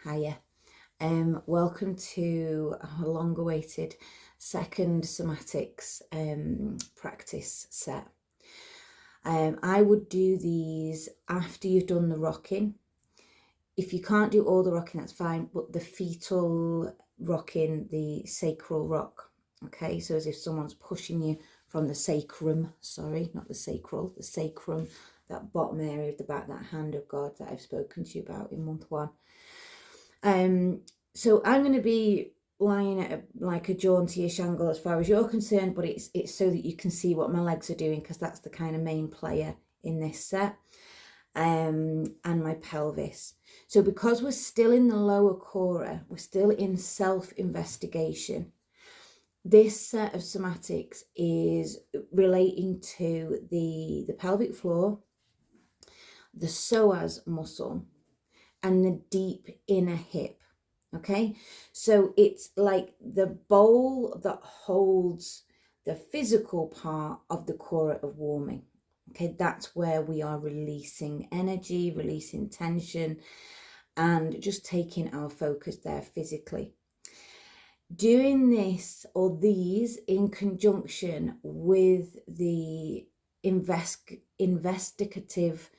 Hiya. Welcome to a long-awaited second somatics practice set. I would do these after you've done the rocking. If you can't do all the rocking, that's fine, but the fetal rocking, the sacral rock, okay? So as if someone's pushing you from the sacrum, sorry, not the sacral, the sacrum, that bottom area of the back, that hand of God that I've spoken to you about in month one. So I'm going to be lying at like a jaunty-ish angle as far as you're concerned, but it's so that you can see what my legs are doing, because that's the kind of main player in this set, and my pelvis. So because we're still in the lower cora, we're still in self-investigation, this set of somatics is relating to the pelvic floor, the psoas muscle, and the deep inner hip. Okay, so it's like the bowl that holds the physical part of the cora of warming. Okay, that's where we are releasing energy, releasing tension, and just taking our focus there physically. Doing this or these in conjunction with the investigative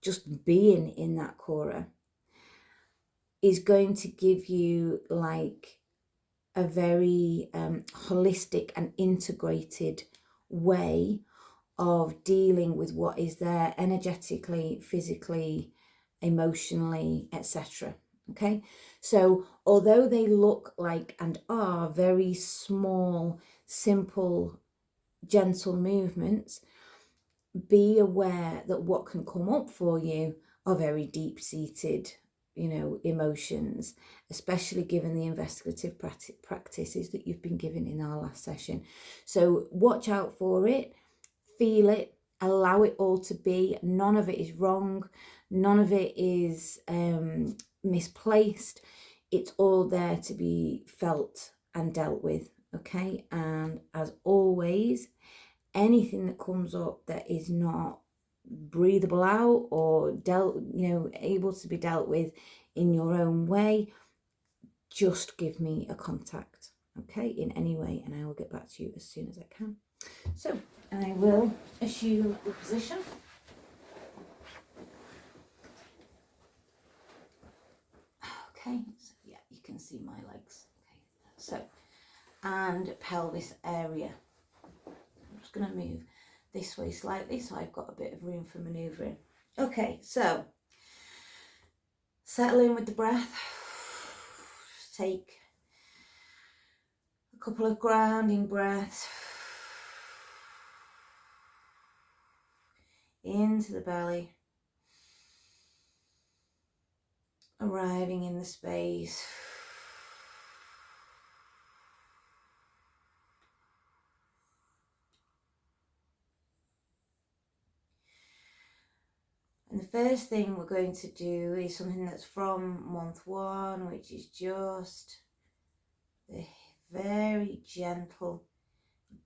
just being in that cora is going to give you like a very holistic and integrated way of dealing with what is there energetically, physically, emotionally, etc. Okay, so although they look like and are very small, simple, gentle movements, be aware that what can come up for you are very deep-seated, emotions, especially given the investigative practices that you've been given in our last session. So watch out for it, feel it, allow it all to be. None of it is wrong, none of it is misplaced. It's all there to be felt and dealt with, okay? And as always, anything that comes up that is not breathable out or able to be dealt with in your own way, just give me a contact, okay, in any way, and I will get back to you as soon as I can. So I will assume the position. Okay, so yeah, you can see my legs. Okay, so, and pelvis area. I'm just going to move this way slightly so I've got a bit of room for manoeuvring. Okay, so settle in with the breath. Take a couple of grounding breaths into the belly, arriving in the space. And the first thing we're going to do is something that's from month one, which is just the very gentle,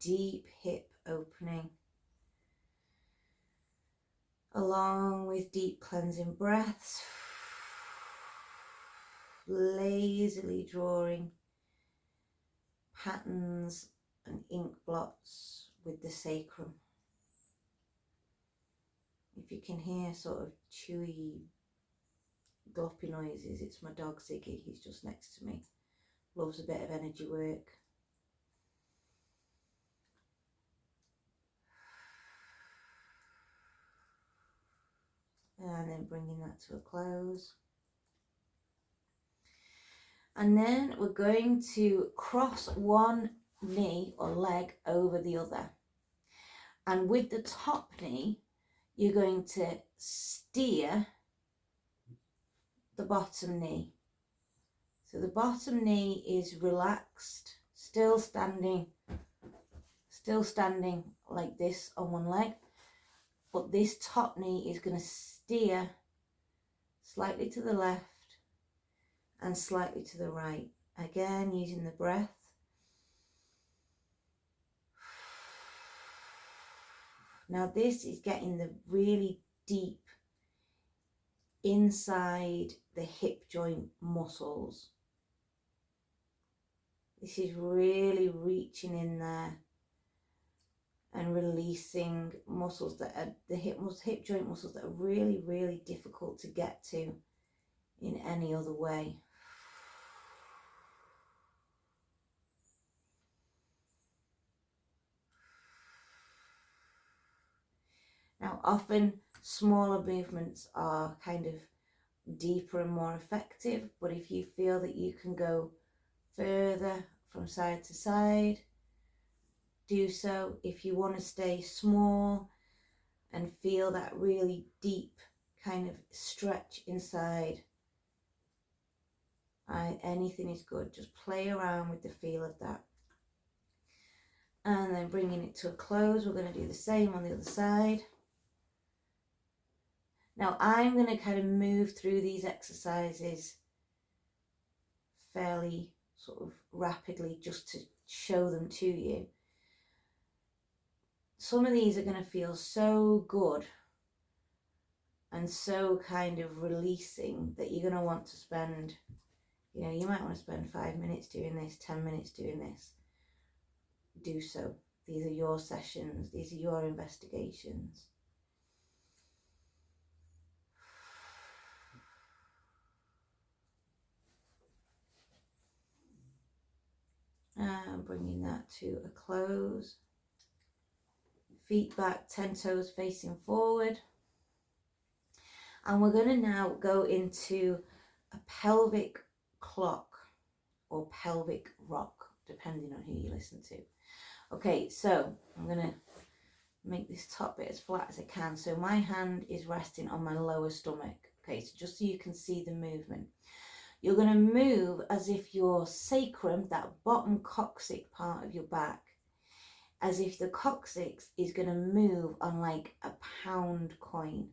deep hip opening, along with deep cleansing breaths, lazily drawing patterns and ink blots with the sacrum. If you can hear sort of chewy, gloppy noises, it's my dog Ziggy, he's just next to me. Loves a bit of energy work. And then bringing that to a close. And then we're going to cross one knee or leg over the other. And with the top knee, you're going to steer the bottom knee. So the bottom knee is relaxed, still standing like this on one leg. But this top knee is going to steer slightly to the left and slightly to the right. Again, using the breath. Now this is getting the really deep inside the hip joint muscles. This is really reaching in there and releasing muscles that are the hip joint muscles that are really, really difficult to get to in any other way. Now, often smaller movements are kind of deeper and more effective, but if you feel that you can go further from side to side, do so. If you want to stay small and feel that really deep kind of stretch inside, anything is good. Just play around with the feel of that. And then bringing it to a close, we're going to do the same on the other side. Now I'm going to kind of move through these exercises fairly sort of rapidly just to show them to you. Some of these are going to feel so good and so kind of releasing that you're going to want to spend, you might want to spend 5 minutes doing this, 10 minutes doing this. Do so. These are your sessions. These are your investigations. And bringing that to a close. Feet back, 10 toes facing forward. And we're going to now go into a pelvic clock or pelvic rock, depending on who you listen to. Okay, so I'm going to make this top bit as flat as I can. So my hand is resting on my lower stomach. Okay, so just so you can see the movement. You're going to move as if your sacrum, that bottom coccyx part of your back, as if the coccyx is going to move on like a pound coin.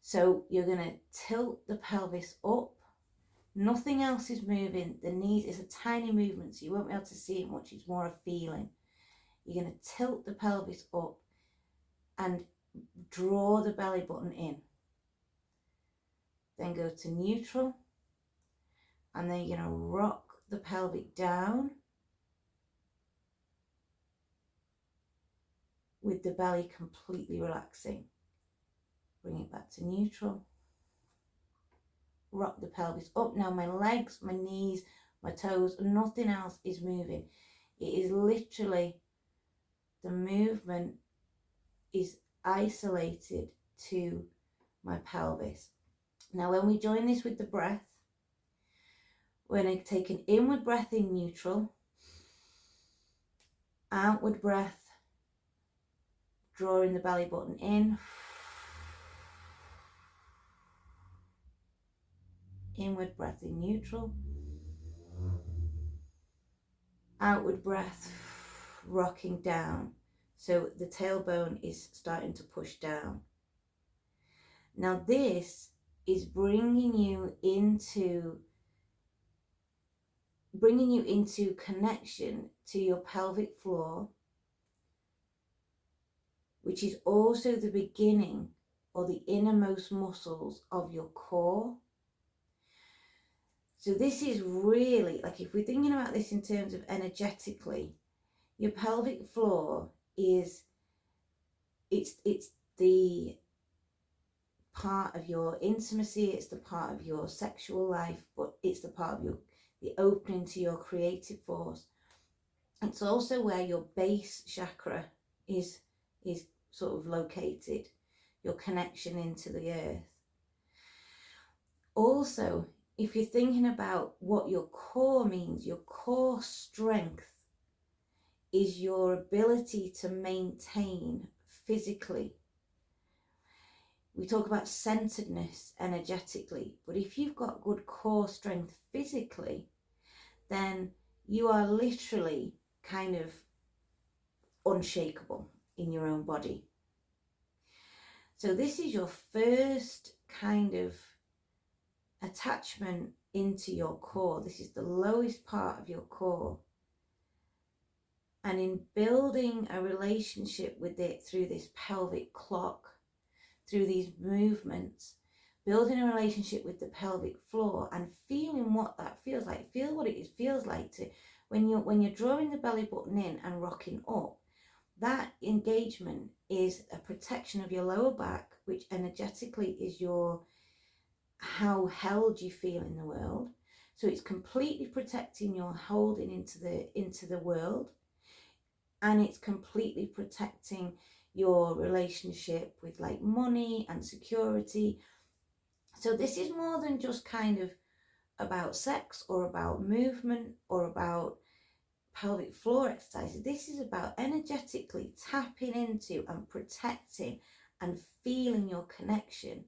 So you're going to tilt the pelvis up. Nothing else is moving. The knees is a tiny movement, so you won't be able to see it much. It's more a feeling. You're going to tilt the pelvis up and draw the belly button in. Then go to neutral. And then you're going to rock the pelvic down with the belly completely relaxing. Bring it back to neutral. Rock the pelvis up. Now my legs, my knees, my toes, nothing else is moving. It is literally, the movement is isolated to my pelvis. Now when we join this with the breath, we're going to take an inward breath in neutral, outward breath, drawing the belly button in, inward breath in neutral, outward breath, rocking down. So the tailbone is starting to push down. Now this is bringing you into connection to your pelvic floor, which is also the beginning or the innermost muscles of your core. So this is really, like, if we're thinking about this in terms of energetically, your pelvic floor is, it's the part of your intimacy, it's the part of your sexual life, but it's the part of the opening to your creative force. It's also where your base chakra is sort of located, your connection into the earth. Also, if you're thinking about what your core means, your core strength is your ability to maintain physically. We talk about centeredness energetically, but if you've got good core strength physically, then you are literally kind of unshakable in your own body. So this is your first kind of attachment into your core. This is the lowest part of your core. And in building a relationship with it through this pelvic clock, through these movements, building a relationship with the pelvic floor and feeling what that feels like. Feel what it feels like to when you're drawing the belly button in and rocking up. That engagement is a protection of your lower back, which energetically is your how held you feel in the world. So it's completely protecting your holding into the world, and it's completely protecting your relationship with like money and security. So this is more than just kind of about sex or about movement or about pelvic floor exercises. This is about energetically tapping into and protecting and feeling your connection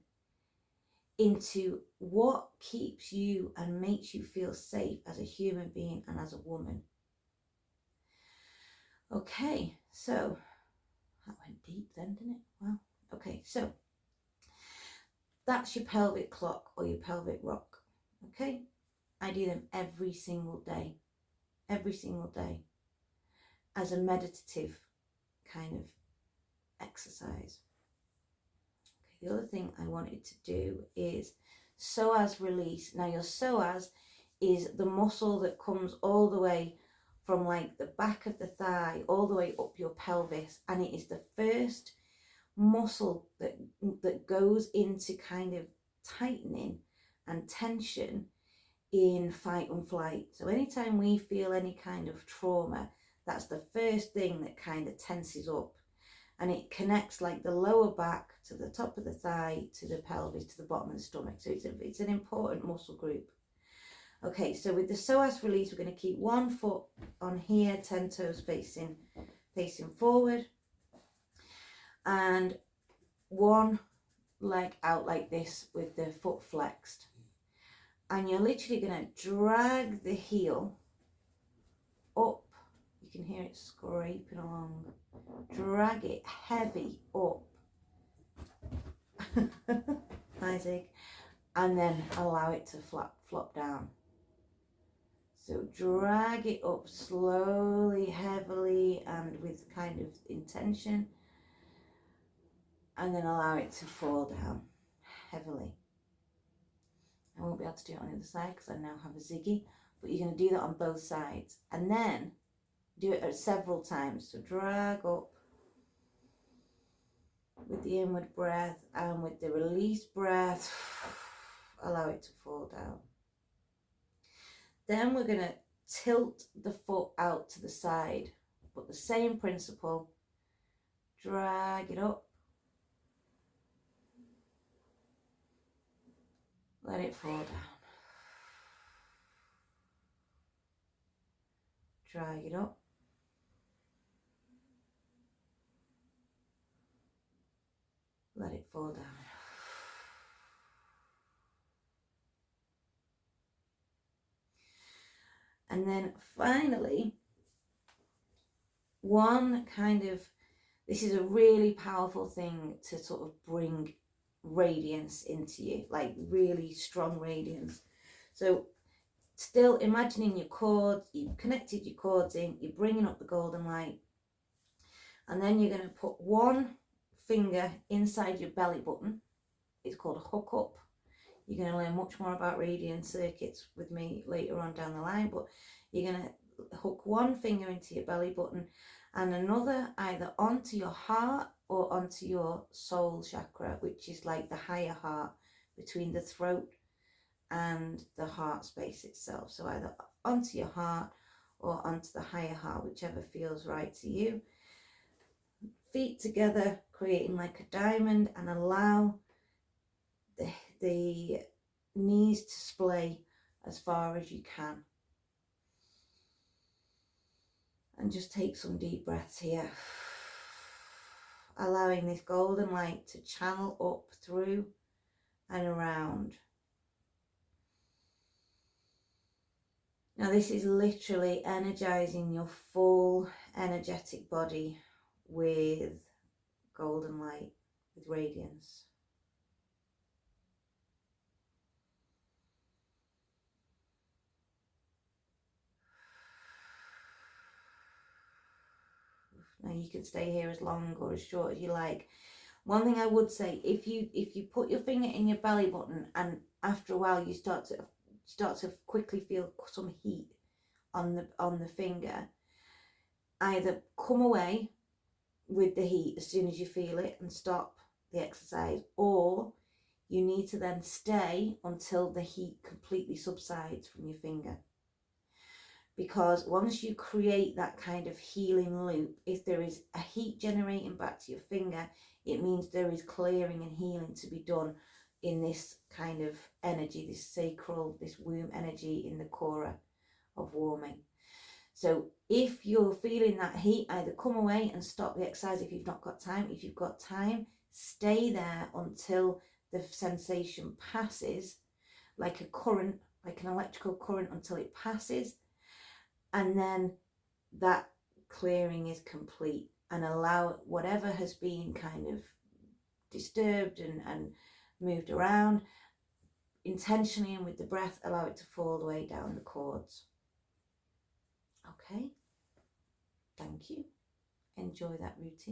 into what keeps you and makes you feel safe as a human being and as a woman. Okay, so that went deep then, didn't it? Wow. Okay, so that's your pelvic clock or your pelvic rock. Okay, I do them every single day as a meditative kind of exercise. Okay, the other thing I wanted to do is psoas release. Now your psoas is the muscle that comes all the way from like the back of the thigh all the way up your pelvis, and it is the first muscle that goes into kind of tightening and tension in fight and flight. So anytime we feel any kind of trauma, that's the first thing that kind of tenses up, and it connects like the lower back to the top of the thigh to the pelvis to the bottom of the stomach. So it's an important muscle group. Okay, so with the psoas release, we're going to keep one foot on here, 10 toes facing forward, and one leg out like this with the foot flexed. And you're literally going to drag the heel up. You can hear it scraping along. Drag it heavy up. Isaac. And then allow it to flop down. So drag it up slowly, heavily, and with kind of intention. And then allow it to fall down heavily. I won't be able to do it on the other side because I now have a ziggy, but you're going to do that on both sides. And then do it several times. So drag up with the inward breath, and with the release breath, allow it to fall down. Then we're going to tilt the foot out to the side, but the same principle. Drag it up. Let it fall down. Drag it up. Let it fall down. And then finally, this is a really powerful thing to sort of bring radiance into you, like really strong radiance. So still imagining your cords, you've connected your cords in, you're bringing up the golden light, and then you're going to put one finger inside your belly button. It's called a hook up. You're going to learn much more about radiant circuits with me later on down the line, but you're going to hook one finger into your belly button and another either onto your heart or onto your soul chakra, which is like the higher heart between the throat and the heart space itself. So either onto your heart or onto the higher heart, whichever feels right to you. Feet together, creating like a diamond, and allow the knees to splay as far as you can. And just take some deep breaths here. Allowing this golden light to channel up through and around. Now this is literally energizing your full energetic body with golden light, with radiance. Now you can stay here as long or as short as you like. One thing I would say, if you put your finger in your belly button and after a while you start to quickly feel some heat on the finger, either come away with the heat as soon as you feel it and stop the exercise, or you need to then stay until the heat completely subsides from your finger. Because once you create that kind of healing loop, if there is a heat generating back to your finger, it means there is clearing and healing to be done in this kind of energy, this sacral, this womb energy in the kora of warming. So if you're feeling that heat, either come away and stop the exercise if you've not got time. If you've got time, stay there until the sensation passes, like a current, like an electrical current, until it passes. And then that clearing is complete, and allow whatever has been kind of disturbed and moved around, intentionally and with the breath, allow it to fall the way down the cords. Okay, thank you. Enjoy that routine.